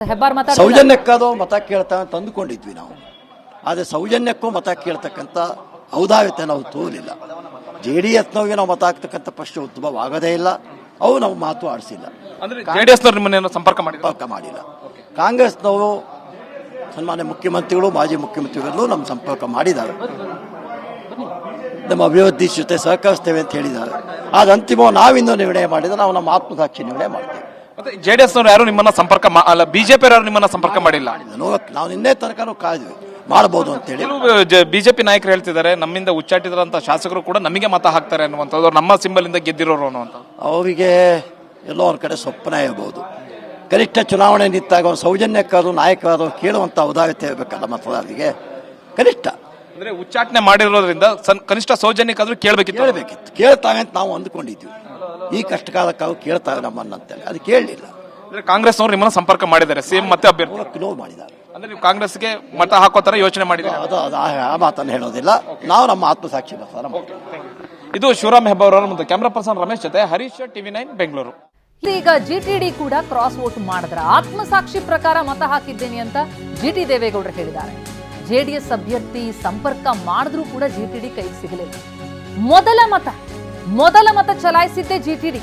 ಸೌಜನ್ಯಕ್ಕಾದೋ ಮತ ಕೇಳ್ತಾ ಅಂತ ಅಂದುಕೊಂಡಿದ್ವಿ ನಾವು. ಆದರೆ ಸೌಜನ್ಯಕ್ಕೂ ಮತ ಕೇಳ್ತಕ್ಕಂಥ ಔದಾರ್ಯತೆ ನಾವು ತೋರಿಲ್ಲ. JDSನವ್ರಿಗೆ ನಾವು ಮತ ಹಾಕ್ತಕ್ಕಂಥ ಪ್ರಶ್ನೆ ಉದ್ಭವ ಆಗದೇ ಇಲ್ಲ. ಅವು ನಾವು ಮಾತು ಆಡಿಸಿಲ್ಲ. ಸಂಪರ್ಕ ಮಾಡಿಲ್ಲ. ಕಾಂಗ್ರೆಸ್ನವರು ಸನ್ಮಾನ್ಯ ಮುಖ್ಯಮಂತ್ರಿಗಳು ಮಾಜಿ ಮುಖ್ಯಮಂತ್ರಿಗಳು ನಮ್ಮ ಸಂಪರ್ಕ ಮಾಡಿದ್ದಾರೆ. ನಮ್ಮ ಅಭಿವೃದ್ಧಿ ಜೊತೆ ಸಹಕರಿಸ್ತೇವೆ ಅಂತ ಹೇಳಿದ್ದಾರೆ. ಅದು ಅಂತಿಮ ನಾವಿಂದು ನಿರ್ಣಯ ಮಾಡಿದ್ರೆ ನಾವು ನಮ್ಮ ಆತ್ಮಸಾಕ್ಷಿ ನಿರ್ಣಯ ಮಾಡ್ತೇವೆ. JDS ಯಾರು ನಿಮ್ಮನ್ನ ಸಂಪರ್ಕ ಅಲ್ಲ, ಬಿಜೆಪಿ ಯಾರು ನಿಮ್ಮನ್ನ ಸಂಪರ್ಕ ಮಾಡಿಲ್ಲ. ನಾವು ನಿನ್ನೆ ತನಕ ಕಾದ್ವಿ ಮಾಡಬಹುದು ಅಂತ ಹೇಳಿ. ಬಿಜೆಪಿ ನಾಯಕರು ಹೇಳ್ತಿದ್ದಾರೆ, ನಮ್ಮಿಂದ ಉಚ್ಚಾಟಿಸಿದಂತ ಶಾಸಕರು ಕೂಡ ನಮಗೆ ಮತ ಹಾಕ್ತಾರೆ ಅನ್ನುವಂಥದ್ದು, ನಮ್ಮ ಸಿಂಬಲ್ ಇಂದ ಗೆದ್ದಿರೋರು ಅನ್ನುವಂಥ. ಅವರಿಗೆ ಎಲ್ಲೋ ಒಂದು ಕಡೆ ಸ್ವಪ್ನ ಇರಬಹುದು. ಕನಿಷ್ಠ ಚುನಾವಣೆ ನಿಂತಾಗ ಸೌಜನ್ಯಕ್ಕಾದ್ರು ನಾಯಕರಾದ್ರು ಕೇಳುವಂತ ಔದಾರ್ಯತೆ ಇರಬೇಕಲ್ಲ ಮತದಾರರಿಗೆ. ಕನಿಷ್ಠ ಅಂದ್ರೆ ಉಚ್ಚಾಟನೆ ಮಾಡಿರೋದ್ರಿಂದ ಕನಿಷ್ಠ ಸೌಜನ್ಯಕ್ಕಾದ್ರೂ ಕೇಳಬೇಕಿತ್ತು. ಕೇಳ್ತಾಗ ಅಂತ ನಾವು ಅಂದ್ಕೊಂಡಿದ್ವಿ. ಈ ಕಷ್ಟಕಾಲಕ್ಕಾದ್ರು ಕೇಳ್ತಾರೆ ನಮ್ಮನ್ನಂತೇಳಿ. ಅದು ಕೇಳಲಿಲ್ಲ. ಅಂದ್ರೆ ಕಾಂಗ್ರೆಸ್ನವರು ನಿಮ್ಮನ್ನ ಸಂಪರ್ಕ ಮಾಡಿದ್ದಾರೆ, ಸೇಮ್ ಮತ್ತೆ ಅಭ್ಯರ್ಥಿ ನೋವು ಮಾಡಿದ್ದಾರೆ. ಅಂದ್ರೆ ನೀವು ಕಾಂಗ್ರೆಸ್ಗೆ ಮತ ಹಾಕೋ ತರ ಯೋಚನೆ ಮಾಡಿದ್ದೀರಿ. ಅದು ಆ ಮಾತನ್ನು ಹೇಳೋದಿಲ್ಲ. ನಾವು ನಮ್ಮ ಆತ್ಮಸಾಕ್ಷಿ ಮತದಾನ ಮಾಡ್ತೀವಿ. ಇದು ಶಿವರಾಮ್ ಹೆಬ್ಬಾರ್ ಅವರ ಮತ್ತು ಕ್ಯಾಮರಾ ಪರ್ಸನ್ ರಮೇಶ್ ಜೊತೆ ಹರೀಶ್, TV9 ಬೆಂಗಳೂರು. ಈಗ GTD ಕೂಡ ಕ್ರಾಸ್ ವೋಟ್ ಮಾಡಿದ್ರ ಆತ್ಮಸಾಕ್ಷಿ ಪ್ರಕಾರ ಮತ ಹಾಕಿದ್ದೇನೆ ಅಂತ GT ದೇವೇಗೌಡರು ಹೇಳಿದ್ದಾರೆ. JDS ಅಭ್ಯರ್ಥಿ ಸಂಪರ್ಕ ಮಾಡಿದ್ರೂ ಕೂಡ GTD ಕೈಗೆ ಸಿಗಲಿಲ್ಲ. ಮೊದಲ ಮತ ಚಲಾಯಿಸಿದ್ದೆ GTD.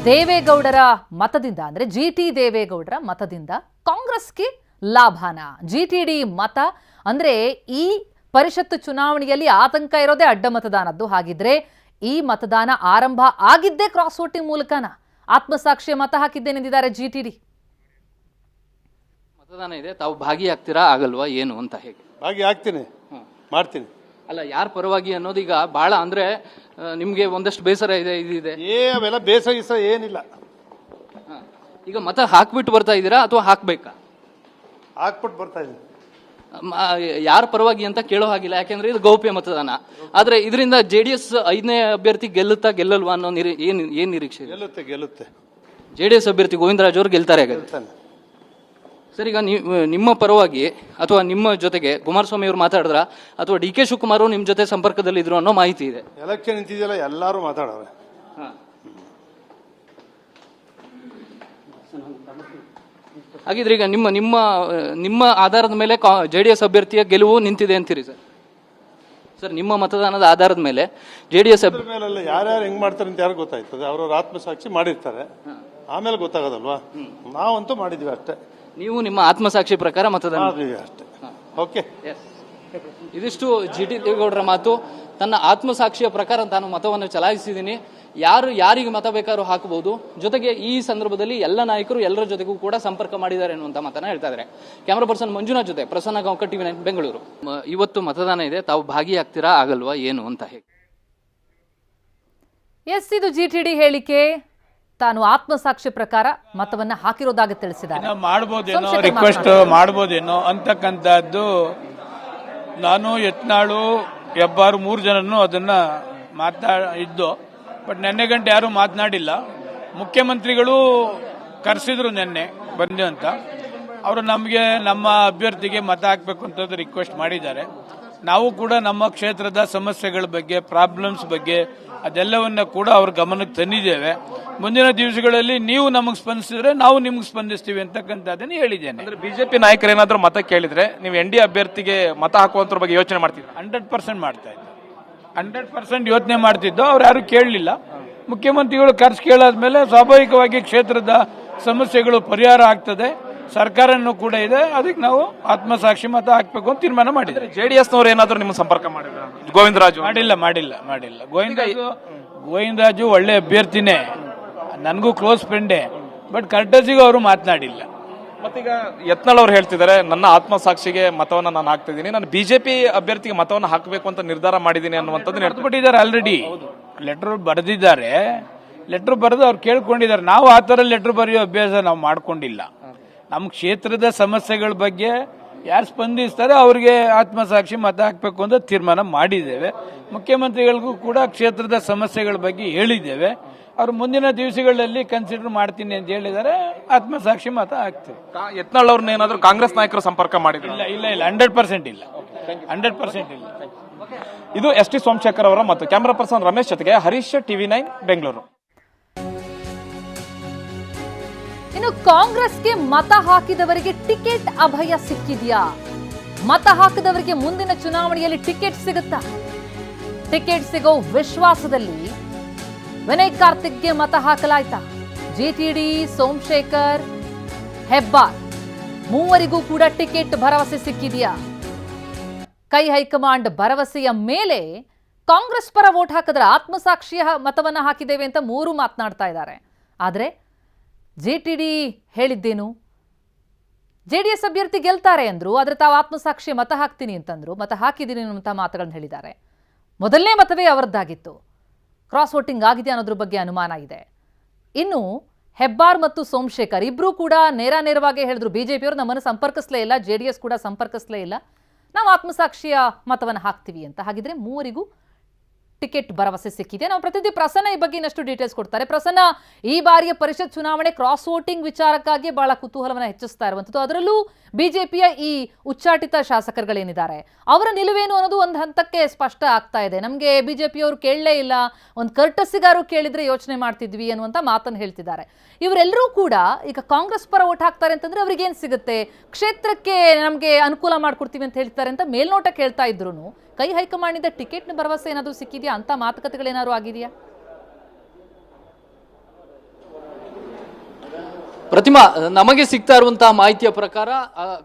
ದೇವೇಗೌಡರ ಮತದಿಂದ ಅಂದ್ರೆ GT ದೇವೇಗೌಡರ ಮತದಿಂದ ಕಾಂಗ್ರೆಸ್ಗೆ ಲಾಭಾನ. GTD ಮತ ಅಂದ್ರೆ ಈ ಪರಿಷತ್ತು ಚುನಾವಣೆಯಲ್ಲಿ ಆತಂಕ ಇರೋದೇ ಅಡ್ಡ ಮತದಾನದ್ದು. ಹಾಗಿದ್ರೆ ಈ ಮತದಾನ ಆರಂಭ ಆಗಿದ್ದೇ ಕ್ರಾಸ್ ವೋಟಿಂಗ್ ಮೂಲಕನ. ಆತ್ಮಸಾಕ್ಷಿಯ ಮತ ಹಾಕಿದ್ದೇನೆಂದಿದ್ದಾರೆ GTD. ಮತದಾನ ಇದೆ, ತಾವು ಭಾಗಿಯಾಗ್ತೀರಾ ಆಗಲ್ವಾ ಏನು ಅಂತ? ಹೇಗೆ ಭಾಗಿ ಆಗ್ತೀನಿ, ಮಾಡ್ತೀನಿ. ಅಲ್ಲ, ಯಾರ ಪರವಾಗಿ ಅನ್ನೋದು ಈಗ ಬಹಳ ಅಂದ್ರೆ ನಿಮ್ಗೆ ಒಂದಷ್ಟು ಬೇಸರ ಇದೆ, ಇದಿದೆ. ಅವೆಲ್ಲ ಬೇಸರ ಏನಿಲ್ಲ. ಈಗ ಮತ ಹಾಕ್ಬಿಟ್ಟು ಬರ್ತಾ ಇದ್ದೀರಾ ಅಥವಾ ಹಾಕ್ಬೇಕಾ? ಹಾಕ್ಬಿಟ್ಟು ಬರ್ತಾ ಇದ್ದೀನಿ. ಯಾರ ಪರವಾಗಿ ಅಂತ ಕೇಳೋ ಹಾಗಿಲ್ಲ, ಯಾಕೆಂದ್ರೆ ಇದು ಗೌಪ್ಯ ಮತದಾನ. ಆದ್ರೆ ಇದರಿಂದ JDS 5ನೇ ಅಭ್ಯರ್ಥಿ ಗೆಲ್ಲುತ್ತಾ ಗೆಲ್ಲಲ್ವಾ ಅನ್ನೋ ಏನ್ ನಿರೀಕ್ಷೆ? ಗೆಲ್ಲುತ್ತೆ. JDS ಅಭ್ಯರ್ಥಿ ಗೋವಿಂದರಾಜ್ ಅವರು ಗೆಲ್ತಾರೆ. ಸರ್, ಈಗ ನಿಮ್ಮ ಪರವಾಗಿ ಅಥವಾ ನಿಮ್ಮ ಜೊತೆಗೆ ಕುಮಾರಸ್ವಾಮಿ ಅವರು ಮಾತಾಡಿದ್ರ ಅಥವಾ DK ಶಿವಕುಮಾರ್ ಅವರು ನಿಮ್ ಜೊತೆ ಸಂಪರ್ಕದಲ್ಲಿ ಇದ್ರು ಅನ್ನೋ ಮಾಹಿತಿ ಇದೆ. ಎಲೆಕ್ಷನ್ ನಿಂತಿದೆಯಲ್ಲ, ಎಲ್ಲರೂ ಮಾತಾಡೋರೆ. ಹಾಗಿದ್ರೆ ಈಗ ನಿಮ್ಮ ಆಧಾರದ ಮೇಲೆ JDS ಅಭ್ಯರ್ಥಿಯ ಗೆಲುವು ನಿಂತಿದೆ ಅಂತೀರಿ ಸರ್? ಸರ್, ನಿಮ್ಮ ಮತದಾನದ ಆಧಾರದ ಮೇಲೆ JDS ಮೇಲೆಲ್ಲ ಯಾರ್ಯಾರು ಹೆಂಗ್ ಮಾಡ್ತಾರೆ ಅಂತ ಯಾರು ಗೊತ್ತಾಯ್ತದೆ? ಅವ್ರವ್ರ ಆತ್ಮಸಾಕ್ಷಿ ಮಾಡಿರ್ತಾರೆ, ಆಮೇಲೆ ಗೊತ್ತಾಗೋದಲ್ವಾ? ನಾವಂತೂ ಮಾಡಿದ್ವಿ ಅಷ್ಟೇ. ನೀವು ನಿಮ್ಮ ಆತ್ಮಸಾಕ್ಷಿ ಪ್ರಕಾರ ಮತದಾನ ಅಷ್ಟೇ. ಓಕೆ, ಇದಿಷ್ಟು GT ದೇವೇಗೌಡರ ಮಾತು. ತನ್ನ ಆತ್ಮಸಾಕ್ಷಿಯ ಪ್ರಕಾರ ತಾನು ಮತವನ್ನು ಚಲಾಯಿಸಿದ್ದೀನಿ, ಯಾರಿಗೆ ಮತ ಬೇಕಾದ್ರೂ ಹಾಕಬಹುದು. ಜೊತೆಗೆ ಈ ಸಂದರ್ಭದಲ್ಲಿ ಎಲ್ಲ ನಾಯಕರು ಎಲ್ಲರ ಜೊತೆಗೂ ಕೂಡ ಸಂಪರ್ಕ ಮಾಡಿದ್ದಾರೆ ಅನ್ನುವಂತ ಮಾತನ್ನ ಹೇಳ್ತಾ ಇದ್ದಾರೆ. ಕ್ಯಾಮರಾ ಪರ್ಸನ್ ಮಂಜುನಾಥ್ ಜೊತೆ ಪ್ರಸನ್ನ ಗಾಂವ್ಕರ್, TV9 ಬೆಂಗಳೂರು. ಇವತ್ತು ಮತದಾನ ಇದೆ, ತಾವು ಭಾಗಿಯಾಗ್ತೀರಾ ಆಗಲ್ವಾ ಏನು ಅಂತ? ಹೇಗೆ ಇದು GTD ಹೇಳಿಕೆ. ತಾನು ಆತ್ಮಸಾಕ್ಷಿ ಪ್ರಕಾರ ಮತವನ್ನ ಹಾಕಿರೋದಾಗಿ ತಿಳಿಸಿದ್ದಾರೆ. ಮಾಡ್ಬೋದೇನೋ, ರಿಕ್ವೆಸ್ಟ್ ಮಾಡ್ಬೋದೇನೋ ಅಂತಕ್ಕಂಥದ್ದು. ನಾನು ಯತ್ನಾಳು ಹೆಬ್ಬಾರು 3 ಜನನು ಅದನ್ನ ಮಾತಾಡಿದ್ದು. ಬಟ್ ನೆನ್ನೆ ಗಂಟೆ ಯಾರು ಮಾತನಾಡಿಲ್ಲ. ಮುಖ್ಯಮಂತ್ರಿಗಳು ಕರೆಸಿದ್ರು ನೆನ್ನೆ ಬಂದು ಅಂತ. ಅವರು ನಮಗೆ ನಮ್ಮ ಅಭ್ಯರ್ಥಿಗೆ ಮತ ಹಾಕಬೇಕು ಅಂತ ರಿಕ್ವೆಸ್ಟ್ ಮಾಡಿದ್ದಾರೆ. ನಾವು ಕೂಡ ನಮ್ಮ ಕ್ಷೇತ್ರದ ಸಮಸ್ಯೆಗಳ ಬಗ್ಗೆ, ಪ್ರಾಬ್ಲಮ್ಸ್ ಬಗ್ಗೆ ಅದೆಲ್ಲವನ್ನ ಕೂಡ ಅವ್ರ ಗಮನಕ್ಕೆ ತಂದಿದ್ದೇವೆ. ಮುಂದಿನ ದಿವಸಗಳಲ್ಲಿ ನೀವು ನಮಗೆ ಸ್ಪಂದಿಸಿದ್ರೆ ನಾವು ನಿಮ್ಗೆ ಸ್ಪಂದಿಸ್ತೀವಿ ಅಂತಕ್ಕಂಥದ್ದನ್ನು ಹೇಳಿದ್ದೇನೆ. ಅಂದ್ರೆ ಬಿಜೆಪಿ ನಾಯಕರು ಏನಾದರೂ ಮತ ಕೇಳಿದ್ರೆ ನೀವು ND ಅಭ್ಯರ್ಥಿಗೆ ಮತ ಹಾಕುವಂತರ ಬಗ್ಗೆ ಯೋಚನೆ ಮಾಡ್ತೀವಿ? 100% ಮಾಡ್ತಾ ಇದ್ದೆ. 100% ಯೋಚನೆ ಮಾಡ್ತಿದ್ದೋ. ಅವ್ರು ಯಾರು ಕೇಳಲಿಲ್ಲ. ಮುಖ್ಯಮಂತ್ರಿಗಳು ಖರ್ಚು ಕೇಳಾದ್ಮೇಲೆ ಸ್ವಾಭಾವಿಕವಾಗಿ ಕ್ಷೇತ್ರದ ಸಮಸ್ಯೆಗಳು ಪರಿಹಾರ ಆಗ್ತದೆ. ಸರ್ಕಾರನೂ ಕೂಡ ಇದೆ. ಅದಕ್ಕೆ ನಾವು ಆತ್ಮಸಾಕ್ಷಿ ಮತ ಹಾಕ್ಬೇಕು ಅಂತ ತೀರ್ಮಾನ ಮಾಡಿದ್ರೆ. JDSನವ್ರು ಏನಾದ್ರು ನಿಮ್ಮ ಸಂಪರ್ಕ ಮಾಡಿದ್ರ? ಗೋವಿಂದರಾಜು ಮಾಡಿಲ್ಲ. ಗೋವಿಂದರಾಜು ಒಳ್ಳೆ ಅಭ್ಯರ್ಥಿನೇ, ನನಗೂ ಕ್ಲೋಸ್ ಫ್ರೆಂಡೇ. ಬಟ್ ಕರ್ಟಸಿಗೂ ಅವರು ಮಾತನಾಡಿಲ್ಲ. ಮತ್ತೀಗ ಯತ್ನಾಳ್ ಅವ್ರು ಹೇಳ್ತಿದ್ದಾರೆ, ನನ್ನ ಆತ್ಮಸಾಕ್ಷಿಗೆ ಮತವನ್ನ ನಾನು ಹಾಕ್ತಿದ್ದೀನಿ, ನಾನು ಬಿಜೆಪಿ ಅಭ್ಯರ್ಥಿಗೆ ಮತವನ್ನ ಹಾಕಬೇಕು ಅಂತ ನಿರ್ಧಾರ ಮಾಡಿದ್ದೀನಿ ಅನ್ನುವಂಥದ್ದು ಹೇಳ್ಬಿಟ್ಟಿದ್ದಾರೆ. ಆಲ್ರೆಡಿ ಲೆಟರ್ ಬರೆದಿದ್ದಾರೆ. ಲೆಟರ್ ಬರೆದು ಅವ್ರು ಕೇಳ್ಕೊಂಡಿದ್ದಾರೆ. ನಾವು ಆ ಥರ ಲೆಟರ್ ಬರೆಯೋ ಅಭ್ಯಾಸ ನಾವು ಮಾಡ್ಕೊಂಡಿಲ್ಲ. ನಮ್ಮ ಕ್ಷೇತ್ರದ ಸಮಸ್ಯೆಗಳ ಬಗ್ಗೆ ಯಾರು ಸ್ಪಂದಿಸ್ತಾರೆ ಅವ್ರಿಗೆ ಆತ್ಮಸಾಕ್ಷಿ ಮತ ಹಾಕಬೇಕು ಅಂತ ತೀರ್ಮಾನ ಮಾಡಿದ್ದೇವೆ. ಮುಖ್ಯಮಂತ್ರಿಗಳಿಗೂ ಕೂಡ ಕ್ಷೇತ್ರದ ಸಮಸ್ಯೆಗಳ ಬಗ್ಗೆ ಹೇಳಿದ್ದೇವೆ. ಅವರು ಮುಂದಿನ ದಿವಸಗಳಲ್ಲಿ ಕನ್ಸಿಡರ್ ಮಾಡ್ತೀನಿ ಅಂತ ಹೇಳಿದ್ದಾರೆ. ಆತ್ಮಸಾಕ್ಷಿ ಮತ ಹಾಕ್ತೀವಿ. ಯತ್ನಾಳ್ ಅವ್ರನ್ನ ಏನಾದ್ರು ಕಾಂಗ್ರೆಸ್ ನಾಯಕರು ಸಂಪರ್ಕ ಮಾಡಿದ್ರು? ಇಲ್ಲ 100% ಇಲ್ಲ. 100% ಇಲ್ಲ. ಇದು ST ಸೋಮಶೇಖರ್ ಅವರ ಮತ್ತು ಕ್ಯಾಮರಾ ಪರ್ಸನ್ ರಮೇಶ್ ಜೊತೆಗೆ ಹರೀಶ್, TV9 ಬೆಂಗಳೂರು. ಇನ್ನು ಕಾಂಗ್ರೆಸ್ಗೆ ಮತ ಹಾಕಿದವರಿಗೆ ಟಿಕೆಟ್ ಅಭಯ ಸಿಕ್ಕಿದ್ಯಾ? ಮತ ಹಾಕಿದವರಿಗೆ ಮುಂದಿನ ಚುನಾವಣೆಯಲ್ಲಿ ಟಿಕೆಟ್ ಸಿಗುತ್ತಾ? ಟಿಕೆಟ್ ಸಿಗೋ ವಿಶ್ವಾಸದಲ್ಲಿ ವಿನಯ್ ಕಾರ್ತಿಕ್ಗೆ ಮತ ಹಾಕಲಾಯ್ತಾ? ಜಿಟಿಡಿ, ಸೋಮಶೇಖರ್, ಹೆಬ್ಬಾರ್ ಮೂವರಿಗೂ ಕೂಡ ಟಿಕೆಟ್ ಭರವಸೆ ಸಿಕ್ಕಿದೆಯಾ? ಕೈ ಹೈಕಮಾಂಡ್ ಭರವಸೆಯ ಮೇಲೆ ಕಾಂಗ್ರೆಸ್ ಪರ ವೋಟ್ ಹಾಕಿದ್ರೆ ಆತ್ಮಸಾಕ್ಷಿಯ ಮತವನ್ನ ಹಾಕಿದ್ದೇವೆ ಅಂತ ಮೂರು ಮಾತನಾಡ್ತಾ ಇದ್ದಾರೆ. ಆದರೆ ಜಿಟಿಡಿ ಹೇಳಿದ್ದೇನು? ಜೆಡಿಎಸ್ ಅಭ್ಯರ್ಥಿ ಗೆಲ್ತಾರೆ ಅಂದ್ರು, ಆದ್ರೆ ತಾವು ಆತ್ಮಸಾಕ್ಷಿಯ ಮತ ಹಾಕ್ತೀನಿ ಅಂತಂದ್ರು, ಮತ ಹಾಕಿದ್ದೀನಿ ಅನ್ನುವಂಥ ಮಾತುಗಳನ್ನು ಹೇಳಿದ್ದಾರೆ. ಮೊದಲನೇ ಮತವೇ ಅವರದ್ದಾಗಿತ್ತು. ಕ್ರಾಸ್ ವೋಟಿಂಗ್ ಆಗಿದೆ ಅನ್ನೋದ್ರ ಬಗ್ಗೆ ಅನುಮಾನ ಇದೆ. ಇನ್ನು ಹೆಬ್ಬಾರ್ ಮತ್ತು ಸೋಮಶೇಖರ್ ಇಬ್ರು ಕೂಡ ನೇರವಾಗಿ ಹೇಳಿದ್ರು, ಬಿಜೆಪಿಯವರು ನಮ್ಮನ್ನು ಸಂಪರ್ಕಿಸಲೇ ಇಲ್ಲ, ಜೆಡಿಎಸ್ ಕೂಡ ಸಂಪರ್ಕಿಸಲೇ ಇಲ್ಲ, ನಾವು ಆತ್ಮಸಾಕ್ಷಿಯ ಮತವನ್ನು ಹಾಕ್ತೀವಿ ಅಂತ. ಹಾಗಿದ್ರೆ ಮೂವರಿಗೂ ಟಿಕೆಟ್ ಭರವಸೆ ಸಿಕ್ಕಿದೆ. ನಾವು ಪ್ರತಿನಿಧಿ ಪ್ರಸನ್ನ ಈ ಬಗ್ಗೆ ಇನ್ನಷ್ಟು ಡೀಟೇಲ್ಸ್ ಕೊಡ್ತಾರೆ. ಪ್ರಸನ್ನ, ಈ ಬಾರಿಯ ಪರಿಷತ್ ಚುನಾವಣೆ ಕ್ರಾಸ್ ವೋಟಿಂಗ್ ವಿಚಾರಕ್ಕಾಗಿ ಬಹಳ ಕುತೂಹಲವನ್ನು ಹೆಚ್ಚಿಸ್ತಾ ಇರುವಂಥದ್ದು. ಅದರಲ್ಲೂ ಬಿಜೆಪಿಯ ಈ ಉಚ್ಚಾಟಿತ ಶಾಸಕರುಗಳೇನಿದ್ದಾರೆ ಅವರ ನಿಲುವೇನು ಅನ್ನೋದು ಒಂದು ಹಂತಕ್ಕೆ ಸ್ಪಷ್ಟ ಆಗ್ತಾ ಇದೆ. ನಮಗೆ ಬಿಜೆಪಿಯವರು ಕೇಳಲೇ ಇಲ್ಲ, ಒಂದು ಕರ್ಟಸಿಗಾರು ಕೇಳಿದ್ರೆ ಯೋಚನೆ ಮಾಡ್ತಿದ್ವಿ ಅನ್ನುವಂಥ ಮಾತನ್ನು ಹೇಳ್ತಿದ್ದಾರೆ. ಇವರೆಲ್ಲರೂ ಕೂಡ ಈಗ ಕಾಂಗ್ರೆಸ್ ಪರ ಓಟ್ ಹಾಕ್ತಾರೆ ಅಂತಂದ್ರೆ ಅವ್ರಿಗೇನು ಸಿಗುತ್ತೆ? ಕ್ಷೇತ್ರಕ್ಕೆ ನಮಗೆ ಅನುಕೂಲ ಮಾಡ್ಕೊಡ್ತೀವಿ ಅಂತ ಹೇಳ್ತಾರೆ ಅಂತ ಮೇಲ್ನೋಟಕ್ಕೆ ಹೇಳ್ತಾ ಇದ್ರು, ಕೈ ಹೈಕಮಾಂಡಿಂದ ಟಿಕೆಟ್ನ ಭರವಸೆ ಏನಾದರೂ ಸಿಕ್ಕಿದೆಯಾ? ಅಂತ ಮಾತುಕತೆಗಳೇನಾದ್ರು ಆಗಿದೆಯಾ? ಪ್ರತಿಮಾ, ನಮಗೆ ಸಿಗ್ತಾ ಇರುವಂತಹ ಮಾಹಿತಿಯ ಪ್ರಕಾರ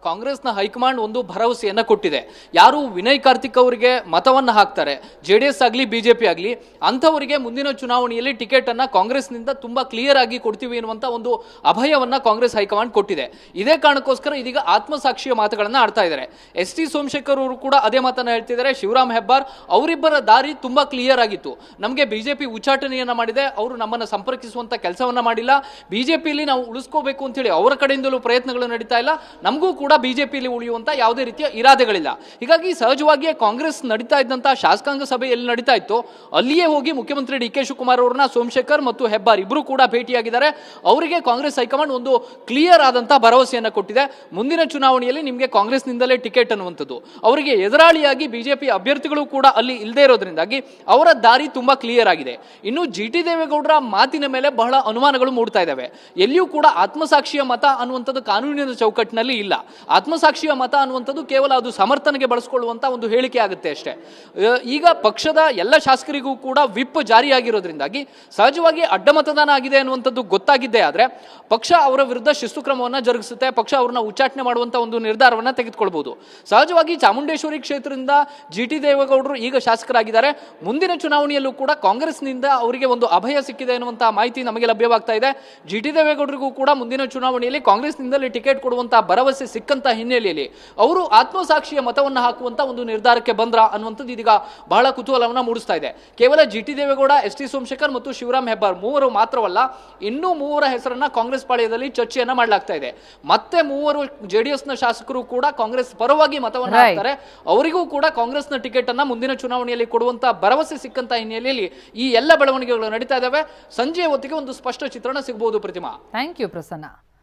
ಕಾಂಗ್ರೆಸ್ನ ಹೈಕಮಾಂಡ್ ಒಂದು ಭರವಸೆಯನ್ನ ಕೊಟ್ಟಿದೆ. ಯಾರು ವಿನಯ್ ಕಾರ್ತಿಕ್ ಅವರಿಗೆ ಮತವನ್ನ ಹಾಕ್ತಾರೆ, ಜೆಡಿಎಸ್ ಆಗಲಿ ಬಿಜೆಪಿ ಆಗಲಿ, ಅಂಥವರಿಗೆ ಮುಂದಿನ ಚುನಾವಣೆಯಲ್ಲಿ ಟಿಕೆಟ್ ಅನ್ನ ಕಾಂಗ್ರೆಸ್ನಿಂದ ತುಂಬಾ ಕ್ಲಿಯರ್ ಆಗಿ ಕೊಡ್ತೀವಿ ಎನ್ನುವಂತ ಒಂದು ಅಭಯವನ್ನ ಕಾಂಗ್ರೆಸ್ ಹೈಕಮಾಂಡ್ ಕೊಟ್ಟಿದೆ. ಇದೇ ಕಾರಣಕ್ಕೋಸ್ಕರ ಇದೀಗ ಆತ್ಮಸಾಕ್ಷಿಯ ಮಾತುಗಳನ್ನ ಆಡ್ತಾ ಇದ್ದಾರೆ. ಎಸ್.ಟಿ. ಸೋಮಶೇಖರ್ ಅವರು ಕೂಡ ಅದೇ ಮಾತನ್ನ ಹೇಳ್ತಿದ್ದಾರೆ. ಶಿವರಾಮ್ ಹೆಬ್ಬಾರ್ ಅವರಿಬ್ಬರ ದಾರಿ ತುಂಬಾ ಕ್ಲಿಯರ್ ಆಗಿತ್ತು. ನಮಗೆ ಬಿಜೆಪಿ ಉಚ್ಚಾಟನೆಯನ್ನ ಮಾಡಿದೆ, ಅವರು ನಮ್ಮನ್ನ ಸಂಪರ್ಕಿಸುವಂತ ಕೆಲಸವನ್ನ ಮಾಡಿಲ್ಲ. ಬಿಜೆಪಿಯಲ್ಲಿ ನಾವು ಉಳಿಸ್ಕೋಬೇಕು ಅಂತ ಹೇಳಿ ಅವರ ಕಡೆಯಿಂದಲೂ ಪ್ರಯತ್ನಗಳು ನಡೀತಾ ಇಲ್ಲ. ನಮಗೂ ಕೂಡ ಬಿಜೆಪಿಯಲ್ಲಿ ಉಳಿಯುವಂತ ಯಾವುದೇ ರೀತಿಯ ಇರಾದೆಗಳಿಲ್ಲ. ಹೀಗಾಗಿ ಸಹಜವಾಗಿಯೇ ಕಾಂಗ್ರೆಸ್ ನಡೀತಾ ಇದ್ದಂತಹ ಶಾಸಕಾಂಗ ಸಭೆ ಎಲ್ಲಿ ನಡೀತಾ ಇತ್ತು ಅಲ್ಲಿಯೇ ಹೋಗಿ ಮುಖ್ಯಮಂತ್ರಿ ಡಿ.ಕೆ. ಶಿವಕುಮಾರ್ ಅವರನ್ನ ಸೋಮಶೇಖರ್ ಮತ್ತು ಹೆಬ್ಬಾರ್ ಇಬ್ಬರು ಕೂಡ ಭೇಟಿಯಾಗಿದ್ದಾರೆ. ಅವರಿಗೆ ಕಾಂಗ್ರೆಸ್ ಹೈಕಮಾಂಡ್ ಒಂದು ಕ್ಲಿಯರ್ ಆದಂತಹ ಭರವಸೆಯನ್ನ ಕೊಟ್ಟಿದೆ. ಮುಂದಿನ ಚುನಾವಣೆಯಲ್ಲಿ ನಿಮಗೆ ಕಾಂಗ್ರೆಸ್ನಿಂದಲೇ ಟಿಕೆಟ್ ಅನ್ನುವಂಥದ್ದು. ಅವರಿಗೆ ಎದುರಾಳಿಯಾಗಿ ಬಿಜೆಪಿ ಅಭ್ಯರ್ಥಿಗಳು ಕೂಡ ಅಲ್ಲಿ ಇಲ್ಲದೆ ಇರೋದ್ರಿಂದಾಗಿ ಅವರ ದಾರಿ ತುಂಬಾ ಕ್ಲಿಯರ್ ಆಗಿದೆ. ಇನ್ನು ಜಿ.ಟಿ. ದೇವೇಗೌಡರ ಮಾತಿನ ಮೇಲೆ ಬಹಳ ಅನುಮಾನಗಳು ಮೂಡ್ತಾ ಇದ್ದಾವೆ. ಎಲ್ಲಿಯೂ ಕೂಡ ಆತ್ಮಸಾಕ್ಷಿಯ ಮತ ಅನ್ನುವಂಥದ್ದು ಕಾನೂನಿನ ಚೌಕಟ್ಟಿನಲ್ಲಿ ಇಲ್ಲ. ಆತ್ಮಸಾಕ್ಷಿಯ ಮತ ಅನ್ನುವಂಥದ್ದು ಕೇವಲ ಅದು ಸಮರ್ಥನೆಗೆ ಬಳಸಿಕೊಳ್ಳುವಂತ ಒಂದು ಹೇಳಿಕೆ ಆಗುತ್ತೆ ಅಷ್ಟೇ. ಈಗ ಪಕ್ಷದ ಎಲ್ಲ ಶಾಸಕರಿಗೂ ಕೂಡ ವಿಪ್ ಜಾರಿಯಾಗಿರೋದ್ರಿಂದಾಗಿ ಸಹಜವಾಗಿ ಅಡ್ಡ ಮತದಾನ ಆಗಿದೆ ಅನ್ನುವಂಥದ್ದು ಗೊತ್ತಾಗಿದ್ದೇ ಆದ್ರೆ ಪಕ್ಷ ಅವರ ವಿರುದ್ಧ ಶಿಸ್ತು ಕ್ರಮವನ್ನು ಜರುಗಿಸುತ್ತೆ. ಪಕ್ಷ ಅವರನ್ನ ಉಚ್ಚಾಟನೆ ಮಾಡುವಂತ ಒಂದು ನಿರ್ಧಾರವನ್ನ ತೆಗೆದುಕೊಳ್ಬಹುದು. ಸಹಜವಾಗಿ ಚಾಮುಂಡೇಶ್ವರಿ ಕ್ಷೇತ್ರದಿಂದ ಜಿ.ಟಿ. ದೇವೇಗೌಡರು ಈಗ ಶಾಸಕರಾಗಿದ್ದಾರೆ. ಮುಂದಿನ ಚುನಾವಣೆಯಲ್ಲೂ ಕೂಡ ಕಾಂಗ್ರೆಸ್ನಿಂದ ಅವರಿಗೆ ಒಂದು ಅಭಯ ಸಿಕ್ಕಿದೆ ಅನ್ನುವಂತಹ ಮಾಹಿತಿ ನಮಗೆ ಲಭ್ಯವಾಗ್ತಾ ಇದೆ. ಜಿ.ಟಿ. ದೇವೇಗೌಡರಿಗೂ ಕೂಡ ಮುಂದಿನ ಚುನಾವಣೆಯಲ್ಲಿ ಕಾಂಗ್ರೆಸ್ನಿಂದಲೇ ಟಿಕೆಟ್ ಕೊಡುವಂತಹ ಭರವಸೆ ಸಿಕ್ಕಂತ ಹಿನ್ನೆಲೆಯಲ್ಲಿ ಅವರು ಆತ್ಮಸಾಕ್ಷಿಯ ಮತವನ್ನು ಹಾಕುವಂತ ಒಂದು ನಿರ್ಧಾರಕ್ಕೆ ಬಂದ್ರ ಅನ್ನುವಂಥದ್ದು ಇದೀಗ ಬಹಳ ಕುತೂಹಲವನ್ನ ಮೂಡಿಸ್ತಾ ಇದೆ. ಕೇವಲ ಜಿ.ಟಿ. ದೇವೇಗೌಡ, ಎಸ್.ಟಿ. ಸೋಮಶೇಖರ್ ಮತ್ತು ಶಿವರಾಮ್ ಹೆಬ್ಬಾರ್ ಮೂವರು ಮಾತ್ರವಲ್ಲ, ಇನ್ನೂ ಮೂವರ ಹೆಸರನ್ನ ಕಾಂಗ್ರೆಸ್ ಪಾಳ್ಯದಲ್ಲಿ ಚರ್ಚೆಯನ್ನ ಮಾಡಲಾಗ್ತಾ ಇದೆ. ಮತ್ತೆ ಮೂವರು ಜೆಡಿಎಸ್ನ ಶಾಸಕರು ಕೂಡ ಕಾಂಗ್ರೆಸ್ ಪರವಾಗಿ ಮತವನ್ನು ಹಾಕ್ತಾರೆ. ಅವರಿಗೂ ಕೂಡ ಕಾಂಗ್ರೆಸ್ನ ಟಿಕೆಟ್ ಅನ್ನ ಮುಂದಿನ ಚುನಾವಣೆಯಲ್ಲಿ ಕೊಡುವಂತ ಭರವಸೆ ಸಿಕ್ಕಂತ ಹಿನ್ನೆಲೆಯಲ್ಲಿ ಈ ಎಲ್ಲ ಬೆಳವಣಿಗೆಗಳು ನಡೀತಾ ಇದ್ದಾವೆ. ಸಂಜೆಯ ಹೊತ್ತಿಗೆ ಒಂದು ಸ್ಪಷ್ಟ ಚಿತ್ರಣ ಸಿಗಬಹುದು. ಪ್ರತಿಮಾ, ಥ್ಯಾಂಕ್ ಯು ಪ್ರಸನ್ನ.